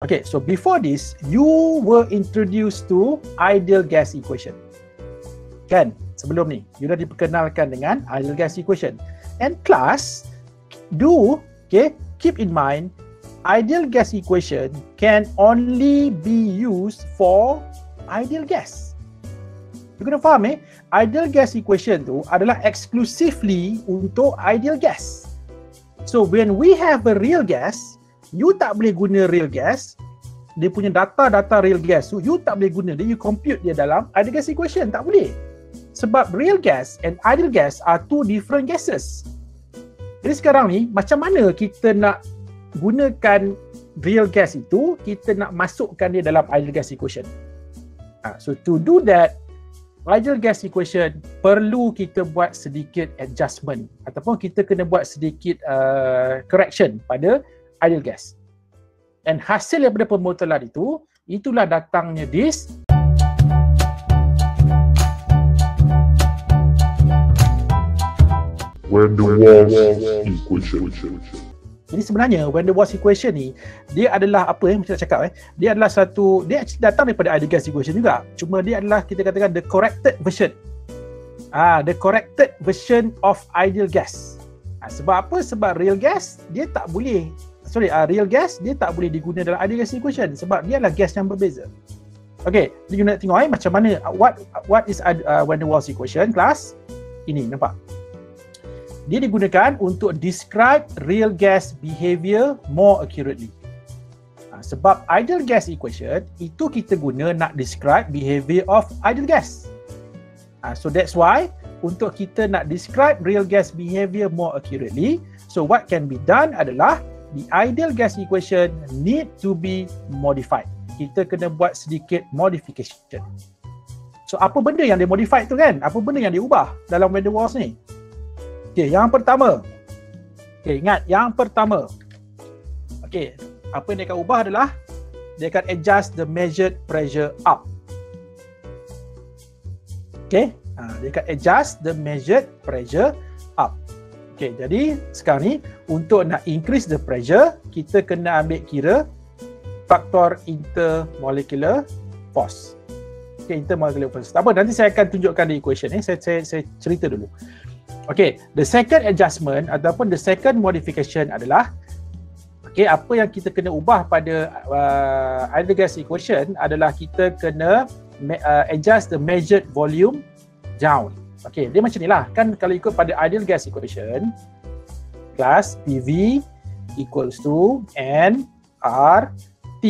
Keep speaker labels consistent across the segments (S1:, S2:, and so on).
S1: Okay, so before this, you were introduced to ideal gas equation. Kan? Sebelum ni, you dah diperkenalkan dengan ideal gas equation. And class, keep in mind, ideal gas equation can only be used for ideal gas. You kena faham ideal gas equation tu adalah exclusively untuk ideal gas. So when we have a real gas, you tak boleh guna real gas, dia punya data real gas tu, you tak boleh guna dia, you compute dia dalam ideal gas equation, tak boleh. Sebab real gas and ideal gas are two different gases. Jadi sekarang ni, macam mana kita nak gunakan real gas itu, kita nak masukkan dia dalam ideal gas equation. So to do that, ideal gas equation perlu kita buat sedikit adjustment ataupun kita kena buat sedikit correction pada ideal gas. And hasil daripada pemodelan itu, itulah datangnya this
S2: Van der Waals equation.
S1: Jadi sebenarnya Van der Waals equation ni dia adalah apa macam nak cakap dia adalah satu, dia actually datang daripada ideal gas equation juga. Cuma dia adalah kita katakan the corrected version. The corrected version of ideal gas. Sebab apa? Sebab real gas dia tak boleh real gas dia tak boleh diguna dalam ideal gas equation sebab dia adalah gas yang berbeza. Okey, jadi nak tengok macam mana what is Van der Waals equation class. Ini nampak. Dia digunakan untuk describe real gas behavior more accurately. Sebab ideal gas equation itu kita guna nak describe behavior of ideal gas. So that's why untuk kita nak describe real gas behavior more accurately, so what can be done adalah the ideal gas equation need to be modified. Kita kena buat sedikit modification. So apa benda yang dia modified tu kan? Apa benda yang dia ubah dalam Van der Waals ni? Okay, yang pertama. Okay, ingat yang pertama. Okay, apa yang dia akan ubah adalah dia akan adjust the measured pressure up. Okay, dia akan adjust the measured pressure up. Okay, jadi sekarang ni untuk nak increase the pressure, kita kena ambil kira faktor intermolecular force. Okay, intermolecular force. Tak apa, nanti saya akan tunjukkan di equation ni. Saya cerita dulu. Okay, the second adjustment ataupun the second modification adalah apa yang kita kena ubah pada ideal gas equation adalah kita kena adjust the measured volume down. Okay, dia macam ni lah. Kan kalau ikut pada ideal gas equation, class PV equals to nRT.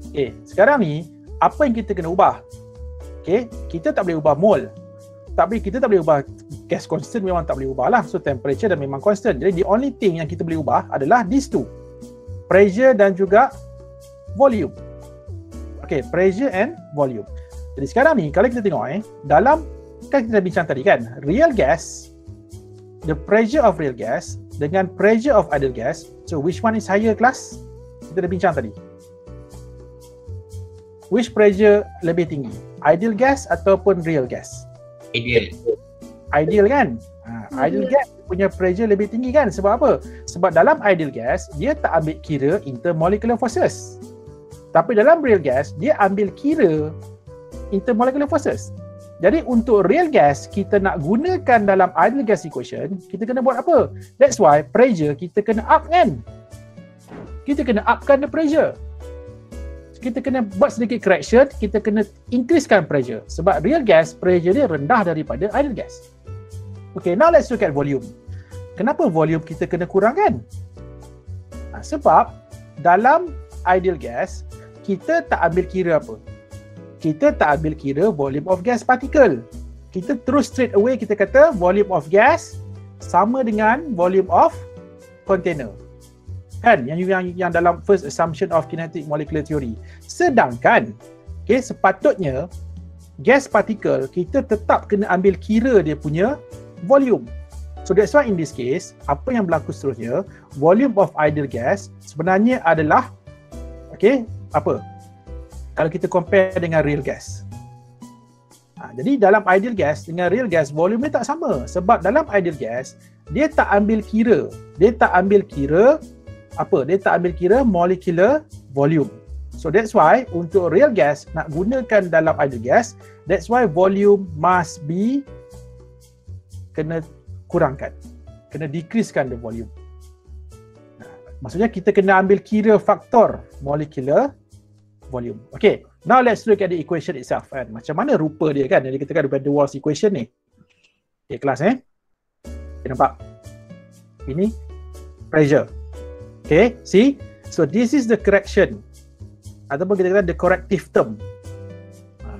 S1: Okay, sekarang ni, apa yang kita kena ubah? Okay, kita tak boleh ubah mole. Kita tak boleh ubah gas constant, memang tak boleh ubah lah. So, temperature dah memang constant. Jadi, the only thing yang kita boleh ubah adalah these two. Pressure dan juga volume. Okay, pressure and volume. Jadi, sekarang ni, kalau kita tengok dalam kan kita dah bincang tadi kan, real gas, the pressure of real gas dengan pressure of ideal gas, so which one is higher class? Kita dah bincang tadi. Which pressure lebih tinggi? Ideal gas ataupun real gas? Ideal kan? Ideal gas punya pressure lebih tinggi kan? Sebab apa? Sebab dalam ideal gas, dia tak ambil kira intermolecular forces. Tapi dalam real gas, dia ambil kira intermolecular forces. Jadi untuk real gas, kita nak gunakan dalam ideal gas equation, kita kena buat apa? That's why pressure kita kena up kan? Kita kena upkan the pressure. Kita kena buat sedikit correction, kita kena increasekan pressure. Sebab real gas, pressure dia rendah daripada ideal gas. Okay, now let's look at volume. Kenapa volume kita kena kurangkan? Sebab dalam ideal gas, kita tak ambil kira apa? Kita tak ambil kira volume of gas particle. Kita terus straight away kita kata volume of gas sama dengan volume of container. Kan? Yang dalam first assumption of kinetic molecular theory. Sedangkan sepatutnya gas particle kita tetap kena ambil kira dia punya volume. So that's why in this case, apa yang berlaku seterusnya, volume of ideal gas sebenarnya adalah apa? Kalau kita compare dengan real gas. Jadi dalam ideal gas dengan real gas, volume dia tak sama. Sebab dalam ideal gas, dia tak ambil kira. Dia tak ambil kira apa? Dia tak ambil kira molecular volume. So that's why untuk real gas nak gunakan dalam ideal gas, that's why volume must be kena kurangkan, kena decreasekan the volume. Maksudnya kita kena ambil kira faktor molecular volume. Okay, now let's look at the equation itself kan. Macam mana rupa dia kan, yang dikatakan van der Waals equation ni. Okay, kelas okay, nampak? Ini pressure. Okay, see? So this is the correction ataupun kita kata the corrective term.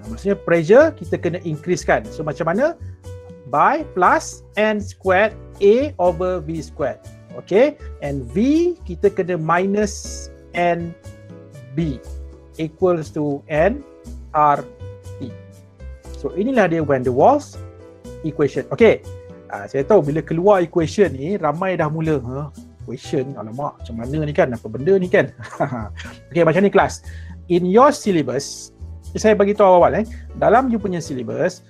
S1: Maksudnya pressure kita kena increasekan. So macam mana? By plus n squared A over V squared. Okay, and V kita kena minus n B equals to n R T. So inilah dia van der Waals equation. Okay, saya tahu bila keluar equation ni ramai dah mula equation, alamak macam mana ni kan, apa benda ni kan. Okay, macam ni kelas. In your syllabus, saya bagi tahu awal dalam you punya syllabus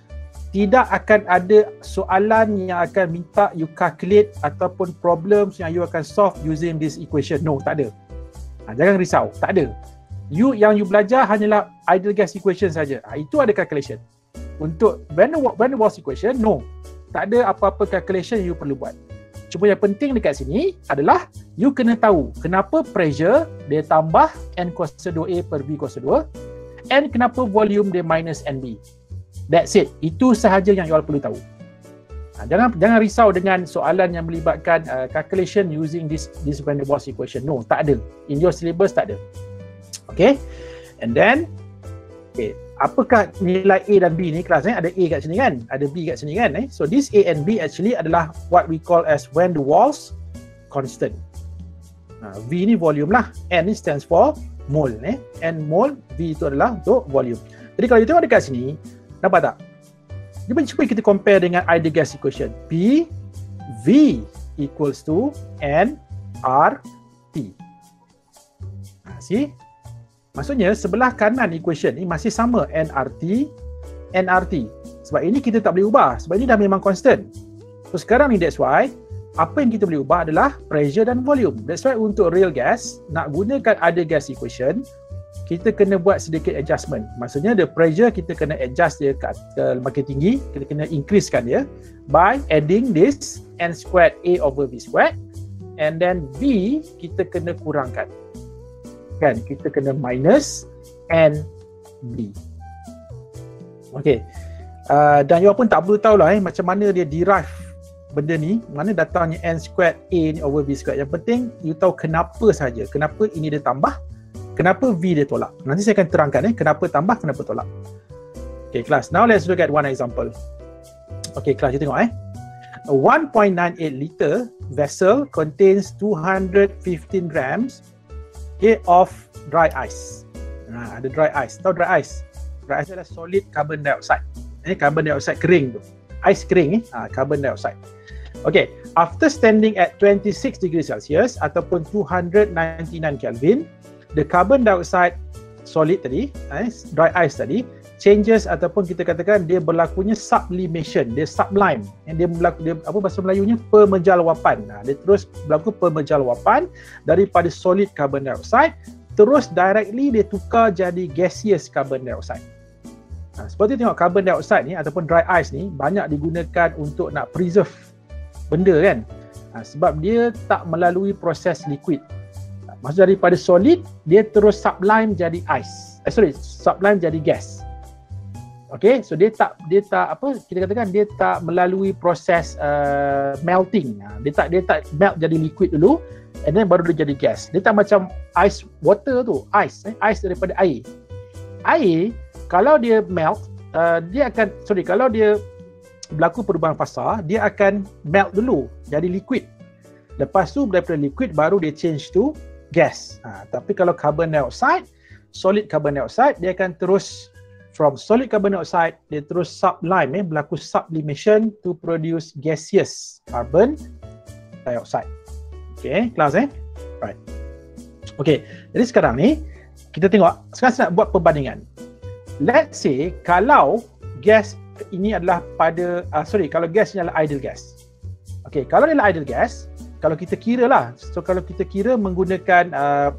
S1: tidak akan ada soalan yang akan minta you calculate ataupun problems yang you akan solve using this equation. No, tak ada. Jangan risau, tak ada. Yang you belajar hanyalah ideal gas equation saja. Itu ada calculation. Untuk van der Waals equation, no. Tak ada apa-apa calculation you perlu buat. Cuma yang penting dekat sini adalah you kena tahu kenapa pressure dia tambah N kuasa 2A per V kuasa 2 and kenapa volume dia minus NB. That's it. Itu sahaja yang you all perlu tahu. Jangan risau dengan soalan yang melibatkan calculation using this van der Waals equation. No, tak ada. In your syllabus tak ada. Okay. And then, okay, apakah nilai A dan B ni kelas Ada A kat sini kan? Ada B kat sini kan? So this A and B actually adalah what we call as van der Waals constant. V ni volume lah. N ni stands for mole. N mole, V itu adalah untuk volume. Jadi kalau you tengok dekat sini, nampak tak? Cuba kita compare dengan ideal gas equation. P V equals to N R T. See? Maksudnya sebelah kanan equation ni masih sama NRT. Sebab ini kita tak boleh ubah. Sebab ini dah memang constant. So sekarang ni that's why apa yang kita boleh ubah adalah pressure dan volume. That's why untuk real gas nak gunakan ideal gas equation, kita kena buat sedikit adjustment. Maksudnya the pressure kita kena adjust dia ke makin tinggi, kita kena increasekan dia by adding this N squared A over V squared, and then V kita kena kurangkan. Kan, kita kena minus N B. Okay. Dan you pun tak perlu tahulah macam mana dia derive benda ni, mana datangnya N squared A ni over V squared. Yang penting you tahu kenapa saja. Kenapa ini dia tambah, kenapa V dia tolak. Nanti saya akan terangkan kenapa tambah, kenapa tolak. Okay class, now let's look at one example. Okay class, you tengok a 1.98 liter vessel contains 215 grams of dry ice. Ada dry ice. Tahu dry ice? Dry ice adalah solid carbon dioxide. Carbon dioxide kering tu. Ice kering carbon dioxide. Okay, after standing at 26 degrees Celsius ataupun 299 Kelvin, the carbon dioxide solid tadi, dry ice tadi, changes ataupun kita katakan dia berlakunya sublimation, dia sublime. Dia apa bahasa Melayunya, pemejalwapan. Dia terus berlaku pemejalwapan daripada solid carbon dioxide terus directly dia tukar jadi gaseous carbon dioxide. Seperti tengok carbon dioxide ni ataupun dry ice ni banyak digunakan untuk nak preserve benda kan. Sebab dia tak melalui proses liquid. Maksud daripada solid dia terus sublime jadi ice. Sublime jadi gas. Okay, so dia tak apa kita katakan dia tak melalui proses melting. Dia tak melt jadi liquid dulu and then baru dia jadi gas. Dia tak macam ice water tu, ice daripada air. Air kalau dia melt kalau dia berlaku perubahan fasa, dia akan melt dulu jadi liquid. Lepas tu daripada liquid baru dia change to gas. Tapi kalau carbon dioxide, solid carbon dioxide, dia akan terus from solid carbon dioxide dia terus sublime, berlaku sublimation to produce gaseous carbon dioxide. Okay, kelas right. Okay, jadi sekarang ni kita tengok, sekarang saya nak buat perbandingan. Let's say kalau gas ini adalah kalau gas ini adalah ideal gas. Okay, kalau dia adalah ideal gas, kalau kita kira lah, so kalau kita kira menggunakan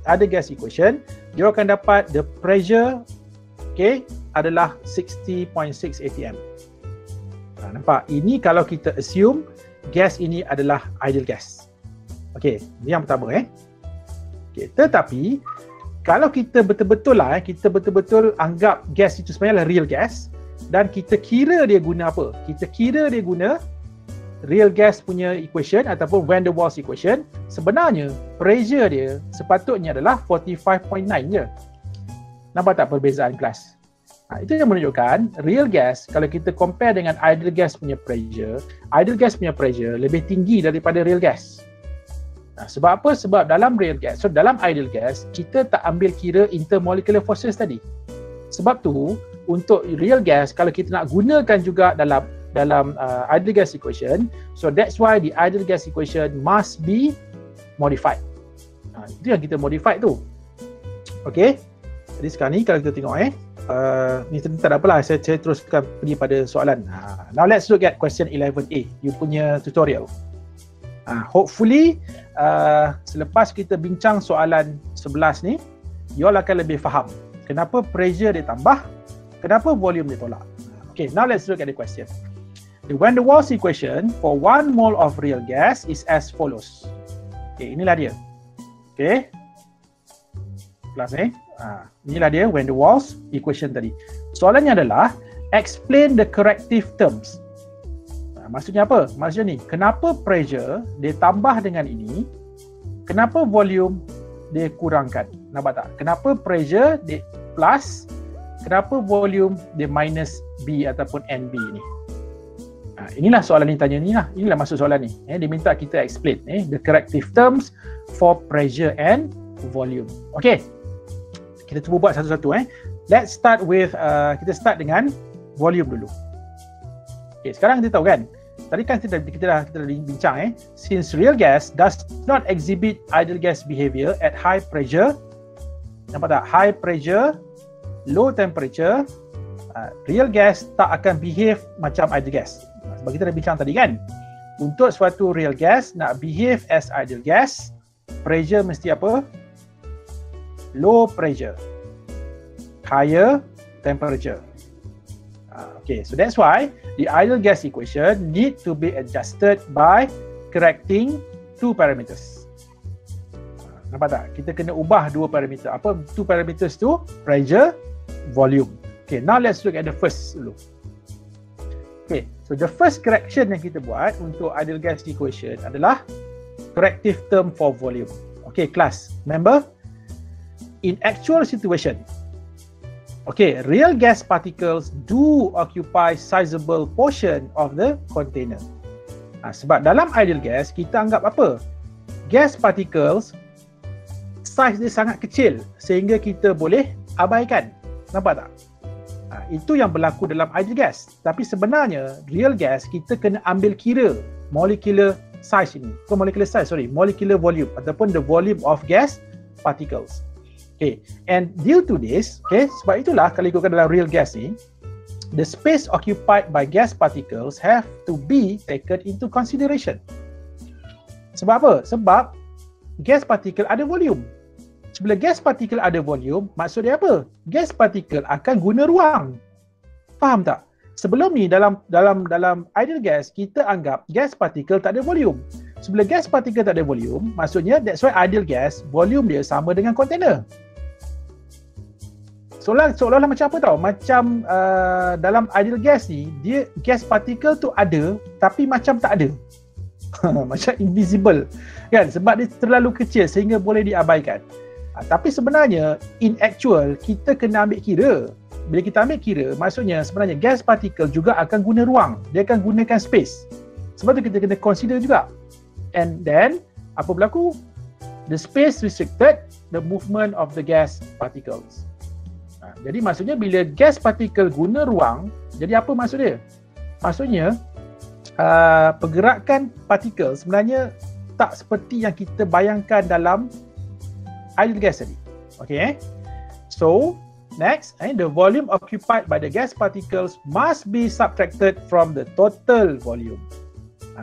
S1: other gas equation, you akan dapat the pressure, okay, adalah 60.6 atm. Nampak? Ini kalau kita assume gas ini adalah ideal gas. Okay, ini yang pertama Okay, tetapi kalau kita betul-betul lah, kita betul-betul anggap gas itu sebenarnya real gas dan kita kira dia guna apa? Kita kira dia guna real gas punya equation ataupun van der Waals equation, sebenarnya pressure dia sepatutnya adalah 45.9 je. Nampak tak perbezaan kelas? Itu yang menunjukkan real gas, kalau kita compare dengan ideal gas punya pressure lebih tinggi daripada real gas. Sebab apa? Sebab dalam real gas, so dalam ideal gas, kita tak ambil kira intermolecular forces tadi. Sebab tu, untuk real gas, kalau kita nak gunakan juga dalam ideal gas equation, so that's why the ideal gas equation must be modified. Itu yang kita modified tu. Okay, jadi sekarang ni kalau kita tengok ni tak ada apalah, saya teruskan pergi pada soalan. Now let's look at question 11A, you punya tutorial. Hopefully selepas kita bincang soalan 11 ni, you all akan lebih faham kenapa pressure dia tambah, kenapa volume dia tolak. Okay, now let's look at the question. The van der Waals equation for 1 mole of real gas is as follows. Okay, inilah dia. Okay, kelas inilah dia van der Waals equation tadi. Soalannya adalah explain the corrective terms. Maksudnya apa? Maksudnya ni, kenapa pressure dia tambah dengan ini, kenapa volume dia kurangkan? Nampak tak? Kenapa pressure dia plus, kenapa volume dia minus B ataupun NB ni? Inilah soalan ni tanya ni lah. Inilah maksud soalan ni. Dia minta kita explain the corrective terms for pressure and volume. Okay, kita cuba buat satu-satu. Let's start with, kita start dengan volume dulu. Okay, sekarang kita tahu kan, tadi kan kita dah bincang since real gas does not exhibit ideal gas behavior at high pressure, nampak tak? High pressure, low temperature, real gas tak akan behave macam ideal gas. Sebab kita dah bincang tadi kan, untuk suatu real gas nak behave as ideal gas, pressure mesti apa? Low pressure, higher temperature. Okay, so that's why the ideal gas equation need to be adjusted by correcting 2 parameters. Nampak tak? Kita kena ubah 2 parameter. Apa 2 parameters tu? Pressure, volume. Okay, now let's look at the first dulu. Okay, so the first correction yang kita buat untuk ideal gas equation adalah corrective term for volume. Okay, class, remember? In actual situation, okay, real gas particles do occupy sizable portion of the container. Sebab dalam ideal gas, kita anggap apa? Gas particles, size dia sangat kecil sehingga kita boleh abaikan. Nampak tak? Itu yang berlaku dalam ideal gas. Tapi sebenarnya, real gas, kita kena ambil kira molecular size ini. Bukan molecular size, sorry. Molecular volume ataupun the volume of gas particles. Okay, and due to this, okay, sebab itulah kalau ikutkan dalam real gas ni, the space occupied by gas particles have to be taken into consideration. Sebab apa? Sebab gas particle ada volume. Bila gas particle ada volume, maksud dia apa? Gas particle akan guna ruang. Faham tak? Sebelum ni dalam ideal gas, kita anggap gas particle tak ada volume. Bila gas particle tak ada volume, maksudnya that's why ideal gas, volume dia sama dengan container. Seolah-olah macam apa tau? Macam dalam ideal gas ni, dia gas particle tu ada tapi macam tak ada. Macam invisible kan? Sebab dia terlalu kecil sehingga boleh diabaikan. Tapi sebenarnya in actual kita kena ambil kira. Bila kita ambil kira, maksudnya sebenarnya gas particle juga akan guna ruang. Dia akan gunakan space. Sebab tu kita kena consider juga. And then apa berlaku? The space restricted the movement of the gas particles. Jadi maksudnya bila gas particle guna ruang, jadi apa maksud dia? Maksudnya pergerakan partikel sebenarnya tak seperti yang kita bayangkan dalam ideal gas tadi. Okay. So next, the volume occupied by the gas particles must be subtracted from the total volume.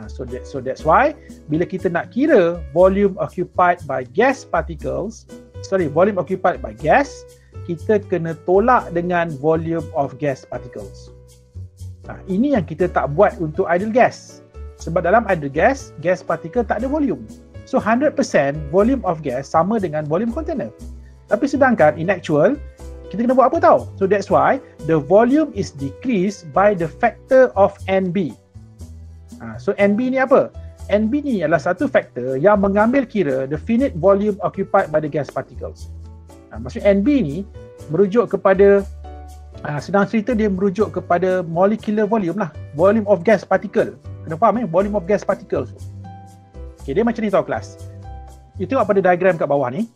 S1: So that's why bila kita nak kira volume occupied by gas, kita kena tolak dengan volume of gas particles. Ini yang kita tak buat untuk ideal gas. Sebab dalam ideal gas, gas particle tak ada volume. So 100% volume of gas sama dengan volume container. Tapi sedangkan in actual, kita kena buat apa tau? So that's why the volume is decreased by the factor of NB. So NB ni apa? NB ni adalah satu faktor yang mengambil kira the finite volume occupied by the gas particles. Maksud NB ni merujuk kepada, senang cerita dia merujuk kepada molecular volume lah. Volume of gas particle. Kena faham volume of gas particles. Okay, dia macam ni tau kelas. You tengok pada diagram kat bawah ni.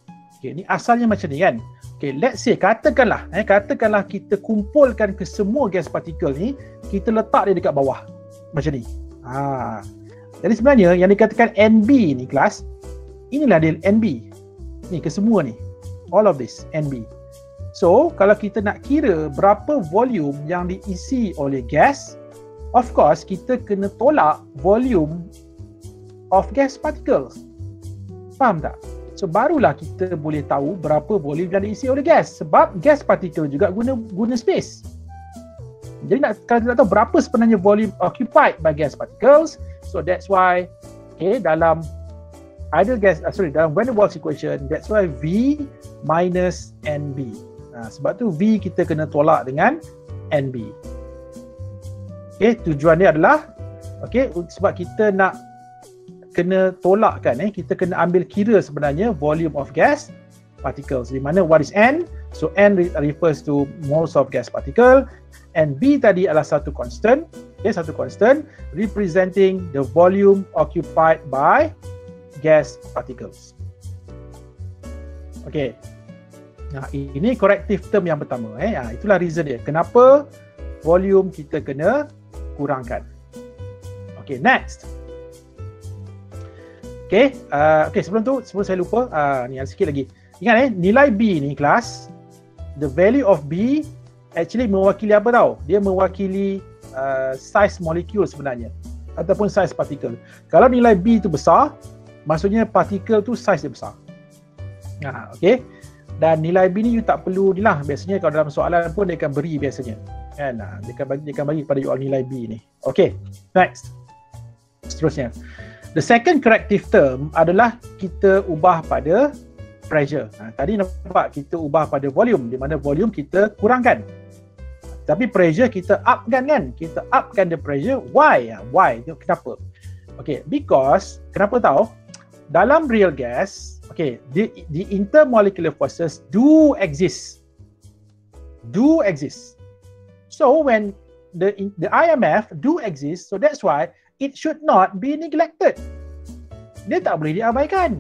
S1: Okay, ni asalnya macam ni kan. Okay, let's say katakanlah kita kumpulkan ke semua gas particle ni, kita letak dia dekat bawah. Macam ni. Jadi sebenarnya yang dikatakan NB ni kelas, inilah dia NB. Ni kesemua ni. All of this NB. So kalau kita nak kira berapa volume yang diisi oleh gas, of course kita kena tolak volume of gas particles. Faham tak? So barulah kita boleh tahu berapa volume yang diisi oleh gas. Sebab gas particle juga guna space. Jadi kalau kita nak tahu berapa sebenarnya volume occupied by gas particles, so that's why dalam ideal gas, dalam van der Waals equation, that's why V minus NB. Sebab tu V kita kena tolak dengan NB. Tujuan dia adalah sebab kita nak kena tolakkan, kita kena ambil kira sebenarnya volume of gas particles, di mana what is N? So N refers to moles of gas particle, and B tadi adalah satu constant, satu constant representing the volume occupied by gas particles. Ini corrective term yang pertama. Itulah reason dia kenapa volume kita kena kurangkan. Next. Sebelum saya lupa, ni ada sikit lagi. Ingat nilai B ni kelas, the value of B actually mewakili apa tau? Dia mewakili size molekul sebenarnya, ataupun size particle. Kalau nilai B tu besar, maksudnya particle tu size dia besar. Dan nilai B ni you tak perlu ni lah. Biasanya kalau dalam soalan pun dia akan beri biasanya. Kan? Dia akan bagi kepada you all nilai B ni. Next. Seterusnya. The second corrective term adalah kita ubah pada pressure. Tadi nampak kita ubah pada volume, di mana volume kita kurangkan. Tapi pressure kita upkan kan? Kita upkan the pressure. Why? Why? Kenapa? Because, kenapa tahu? Dalam real gas, the intermolecular forces do exist. So when the IMF do exist, so that's why it should not be neglected. Dia tak boleh diabaikan.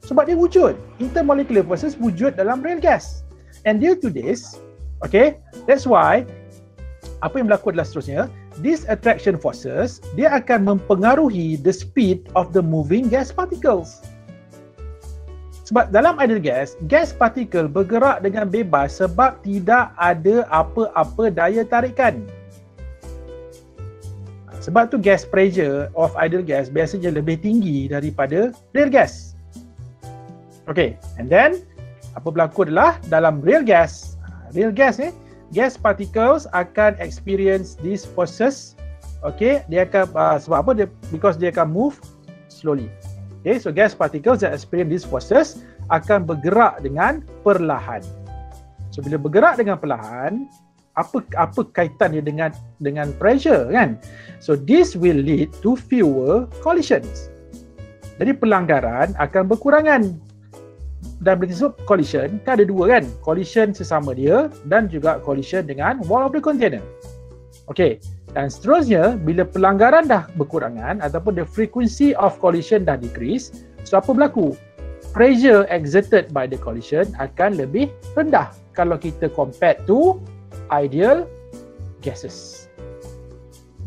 S1: Sebab dia wujud. Intermolecular forces wujud dalam real gas. And due to this, that's why apa yang berlaku adalah seterusnya, these attraction forces, dia akan mempengaruhi the speed of the moving gas particles. Sebab dalam ideal gas, gas particle bergerak dengan bebas sebab tidak ada apa-apa daya tarikan. Sebab tu gas pressure of ideal gas biasanya lebih tinggi daripada real gas. And then apa berlaku adalah dalam real gas gas particles akan experience these forces. Dia akan sebab apa? Because dia akan move slowly. So gas particles that experience these forces akan bergerak dengan perlahan. So bila bergerak dengan perlahan, apa kaitannya dengan pressure kan? So this will lead to fewer collisions. Jadi pelanggaran akan berkurangan. Dan bila disebut collision, kan ada dua kan? Collision sesama dia dan juga collision dengan wall of the container. Dan seterusnya, bila pelanggaran dah berkurangan ataupun the frequency of collision dah decrease, so apa berlaku? Pressure exerted by the collision akan lebih rendah kalau kita compare to ideal gases.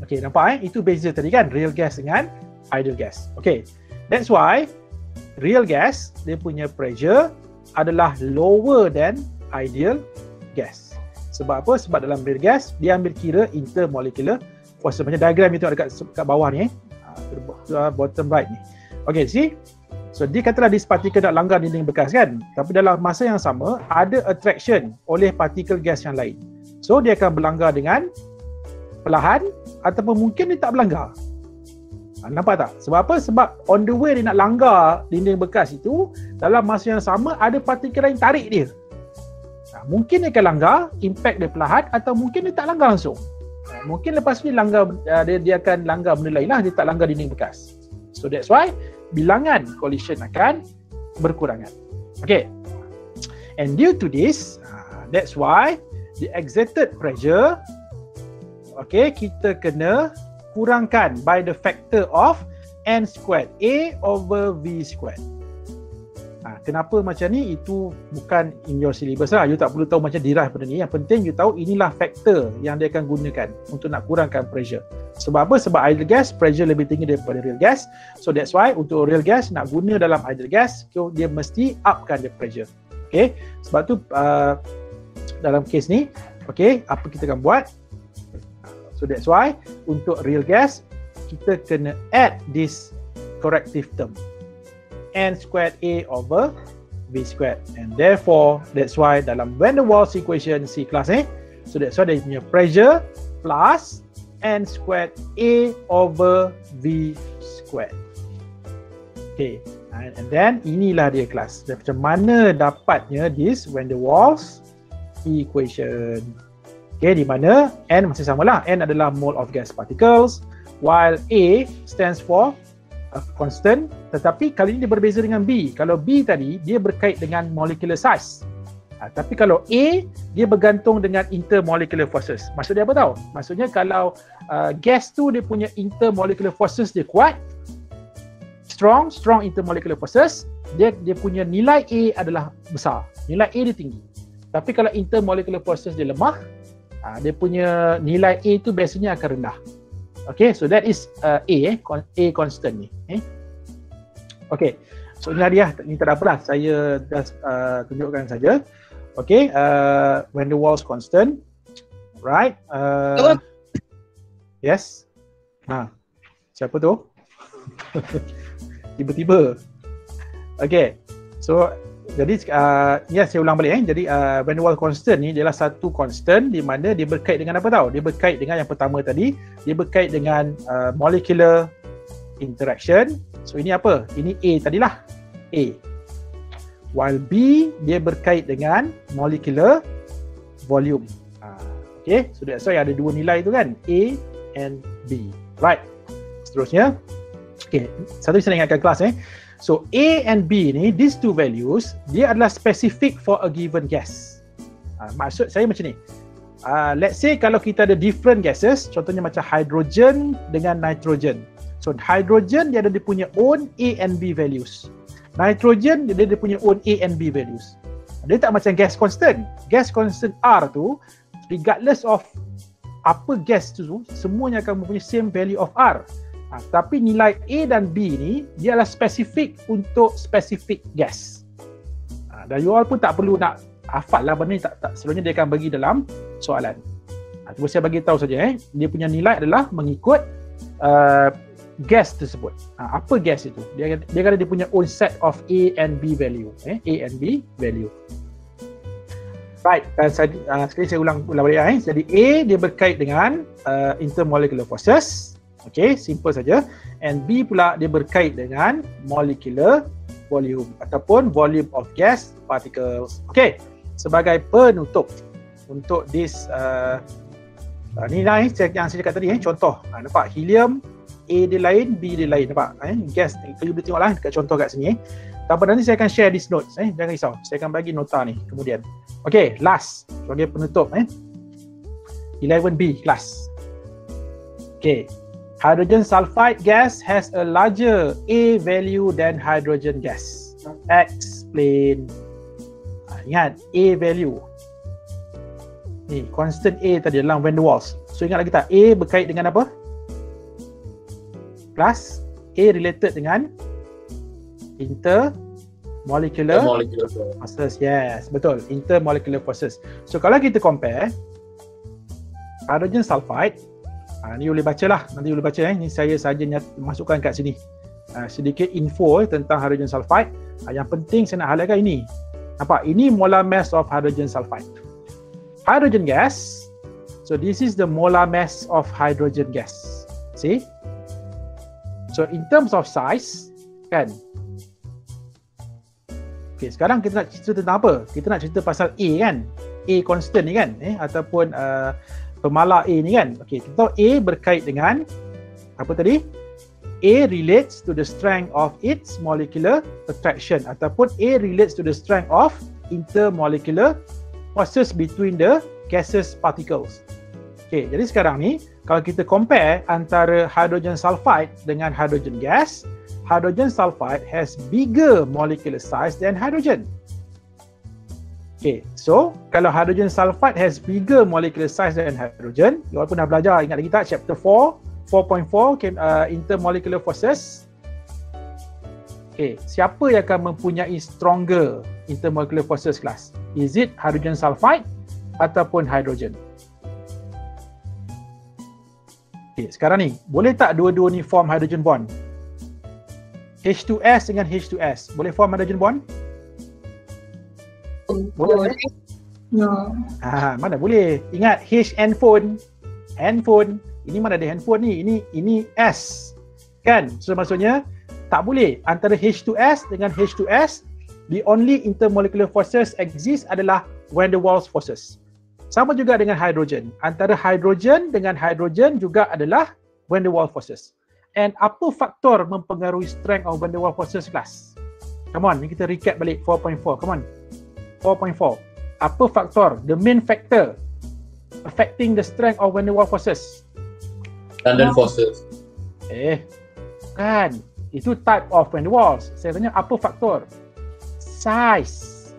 S1: Nampak Itu beza tadi kan, real gas dengan ideal gas. That's why real gas, dia punya pressure adalah lower than ideal gas. Sebab apa? Sebab dalam real gas, dia ambil kira intermolecular forces. Macam diagram itu dekat bawah ni. bottom right ni. Okay, see? So dia katalah this particle nak langgar dinding bekas kan, tapi dalam masa yang sama ada attraction oleh partikel gas yang lain. So dia akan berlanggar dengan perlahan ataupun mungkin dia tak berlanggar. Nampak tak? Sebab apa? Sebab on the way dia nak langgar dinding bekas itu, dalam masa yang sama ada partikel lain tarik dia. Mungkin dia akan langgar, impact dia perlahan, atau mungkin dia tak langgar langsung. Mungkin lepas ni dia akan langgar benda lain lah, dia tak langgar dinding bekas. So that's why bilangan collision akan berkurangan. Okay. And due to this, that's why the exerted pressure, okay, kita kena kurangkan by the factor of n squared A over V squared. Kenapa macam ni? Itu bukan in your syllabus lah. You tak perlu tahu macam derive benda ni. Yang penting you tahu inilah faktor yang dia akan gunakan untuk nak kurangkan pressure. Sebab apa? Sebab ideal gas pressure lebih tinggi daripada real gas. So that's why untuk real gas nak guna dalam ideal gas, dia mesti upkan the pressure. Okay. Sebab tu dalam case ni, okay, apa kita akan buat? So that's why untuk real gas kita kena add this corrective term, n squared A over V squared, and therefore that's why dalam van der Waals equation C kelas so that's why dia punya pressure plus n squared A over V squared. Okay, and then inilah dia kelas. Dan macam mana dapatnya this van der Waals equation. Okay, di mana N masih samalah. N adalah mole of gas particles, while A stands for a constant, tetapi kali ini dia berbeza dengan B. Kalau B tadi, dia berkait dengan molecular size. Tapi kalau A, dia bergantung dengan intermolecular forces. Maksud dia apa tahu? Maksudnya kalau gas tu dia punya intermolecular forces dia kuat, strong intermolecular forces, dia punya nilai A adalah besar. Nilai A dia tinggi. Tapi kalau intermolecular forces dia lemah, dia punya nilai A tu biasanya akan rendah. Okay, so that is A constant ni. Okay, so inilah dia. Ini tak ada apalah, saya just tunjukkan saja. Okay, van der Waals constant, right? Yes. Siapa tu? Tiba-tiba. Okay, so jadi saya ulang balik. Jadi van der Waals constant ni adalah satu constant di mana dia berkait dengan apa tahu? Dia berkait dengan yang pertama tadi, dia berkait dengan molecular interaction. So ini apa? Ini A tadilah. A. While B dia berkait dengan molecular volume. Okay, so that's why ada dua nilai tu kan, A and B. Right. Seterusnya. Okay, satu saya ingatkan kelas So A and B ni, these two values, dia adalah specific for a given gas. Maksud saya macam ni. Let's say kalau kita ada different gases, contohnya macam hydrogen dengan nitrogen. So hydrogen dia ada dia punya own A and B values. Nitrogen dia punya own A and B values. Dia tak macam gas constant. Gas constant R tu, regardless of apa gas tu, semuanya akan mempunyai same value of R. Tapi nilai A dan B ni dia adalah spesifik untuk specific gas. Dan you all pun tak perlu nak hafal lah benda ni, tak selalunya dia akan bagi dalam soalan. Cuba saya bagi tahu saja dia punya nilai adalah mengikut gas tersebut. Apa gas itu? Dia ada dia punya own set of A and B value. A and B value. Right, sekali saya ulang balik Jadi A dia berkait dengan intermolecular forces. Okay, simple saja. And B pula dia berkait dengan molecular volume ataupun volume of gas particles. Okay, sebagai penutup untuk this ni lah yang saya cakap tadi contoh. Nampak helium A dia lain, B dia lain, nampak gas ni. Kalau boleh tengoklah dekat contoh kat sini Tapi nanti saya akan share this notes jangan risau. Saya akan bagi nota ni kemudian. Okay, last sebagai penutup 11B class. Okay. Hydrogen sulfide gas has a larger A value than hydrogen gas. Explain. Ingat, A value. Ni, constant A tadi dalam van der Waals. So ingat lagi tak, A berkait dengan apa? Plus, A related dengan intermolecular forces. Yes, betul. Intermolecular forces. So kalau kita compare hydrogen sulfide Ni boleh baca lah, nanti boleh baca ni saya saja masukkan kat sini. Sedikit info tentang hydrogen sulfide. Yang penting saya nak highlightkan ini. Nampak? Ini molar mass of hydrogen sulfide. Hydrogen gas. So this is the molar mass of hydrogen gas. See? So in terms of size, kan? Okay, sekarang kita nak cerita tentang apa? Kita nak cerita pasal A kan? A constant ni kan? Ataupun pemalar A ni kan? Okay, kita tahu A berkait dengan apa tadi? A relates to the strength of its molecular attraction ataupun A relates to the strength of intermolecular forces between the gaseous particles. Okay, jadi sekarang ni kalau kita compare antara hydrogen sulfide dengan hydrogen gas, hydrogen sulfide has bigger molecular size than hydrogen. Okay, so kalau hydrogen sulfide has bigger molecular size than hydrogen, walaupun dah belajar, ingat lagi tak chapter 4.4 intermolecular forces. Okay, siapa yang akan mempunyai stronger intermolecular forces class? Is it hydrogen sulfide ataupun hydrogen? Okay, sekarang ni, boleh tak dua-dua ni form hydrogen bond? H2S dengan H2S, boleh form hydrogen bond? Boleh?
S3: No.
S1: Mana boleh? Ingat, handphone. Ini mana ada handphone ni? Ini S. Kan? So maksudnya, tak boleh. Antara H2S dengan H2S, the only intermolecular forces exist adalah van der Waals forces. Sama juga dengan hydrogen. Antara hydrogen dengan hydrogen juga adalah van der Waals forces. And apa faktor mempengaruhi strength of van der Waals forces class? Come on, kita recap balik 4.4. Come on. 4.4. Apa faktor? The main factor affecting the strength of van der Waals forces?
S4: London forces.
S1: Kan. Itu type of van der Waals. Saya tanya apa faktor? Size.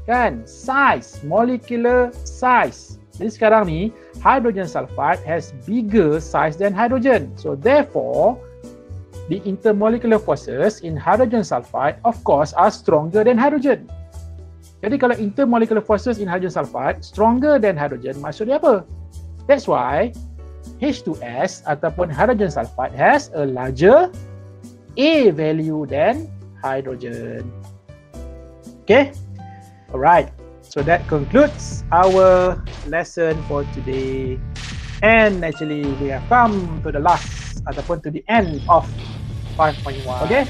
S1: Kan? Size. Molecular size. Jadi sekarang ni, hydrogen sulfide has bigger size than hydrogen. So therefore, the intermolecular forces in hydrogen sulfide of course are stronger than hydrogen. Jadi kalau intermolecular forces in hydrogen sulfide stronger than hydrogen, maksudnya apa? That's why H2S ataupun hydrogen sulfide has a larger A value than hydrogen. Okay? Alright. So that concludes our lesson for today. And actually we have come to the last ataupun to the end of 5.1. Okay?